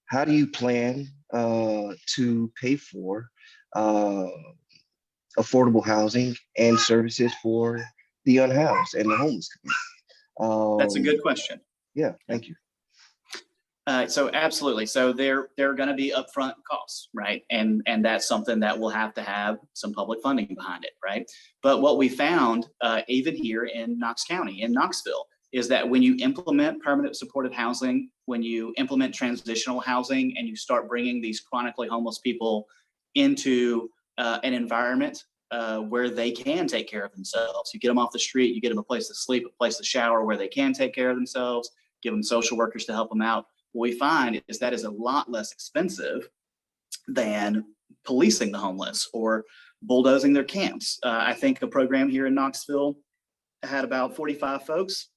how do you plan to pay for uh, affordable housing and services for the unhoused and the homeless That's a community? good question. Yeah, thank you. So absolutely. So there are going to be upfront costs, right? And that's something that will have to have some public funding behind it, right? But what we found, even here in Knox County, in Knoxville, is that when you implement permanent supportive housing, when you implement transitional housing, and you start bringing these chronically homeless people into an environment where they can take care of themselves, you get them off the street, you get them a place to sleep, a place to shower where they can take care of themselves, give them social workers to help them out. What we find is that is a lot less expensive than policing the homeless or bulldozing their camps. I think a program here in Knoxville had about 45 folks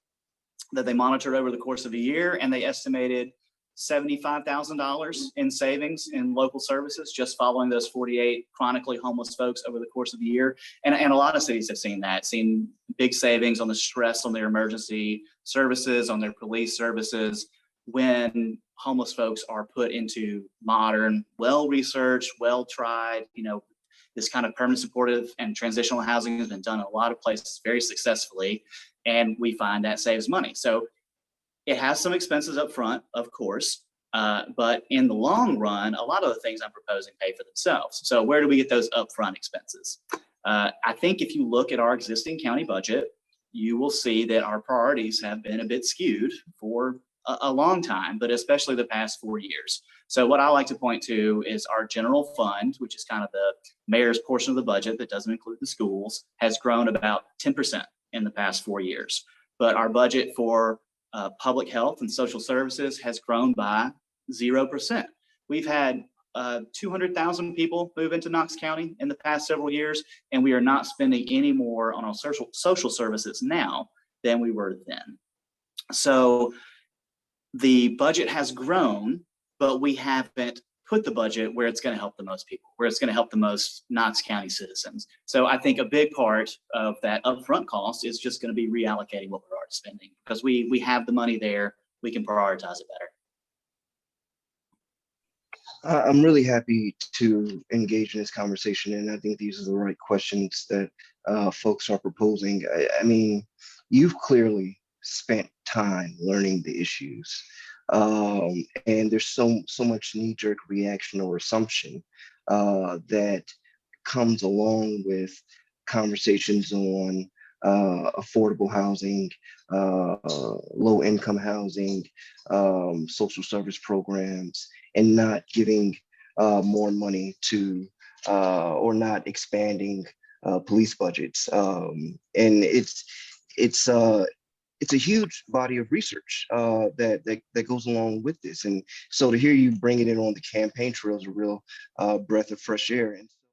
that they monitored over the course of a year, and they estimated $75,000 in savings in local services just following those 48 chronically homeless folks over the course of the year. And a lot of cities have seen that, seen big savings on the stress on their emergency services, on their police services, when homeless folks are put into modern, well-researched, well-tried, this kind of permanent supportive and transitional housing has been done in a lot of places very successfully, and we find that saves money. So it has some expenses up front, of course, but in the long run, a lot of the things I'm proposing pay for themselves. So where do we get those upfront expenses? I think if you look at our existing county budget, you will see that our priorities have been a bit skewed for a long time, but especially the past 4 years. So what I like to point to is our general fund, which is kind of the mayor's portion of the budget that doesn't include the schools, has grown about 10% in the past 4 years. But our budget for public health and social services has grown by 0%. We've had 200,000 people move into Knox County in the past several years, and we are not spending any more on our social services now than we were then. So the budget has grown, but we haven't put the budget where it's going to help the most people, where it's going to help the most Knox County citizens. So I think a big part of that upfront cost is just going to be reallocating what we're already spending, because we have the money there, we can prioritize it better. I'm really happy to engage in this conversation, and I think these are the right questions that folks are proposing. I mean, you've clearly spent time learning the issues, and there's so much knee-jerk reaction or assumption that comes along with conversations on affordable housing, low-income housing, social service programs, and not giving more money to or not expanding police budgets. And it's a huge body of research that goes along with this. And so to hear you bring it in on the campaign trail is a real breath of fresh air. And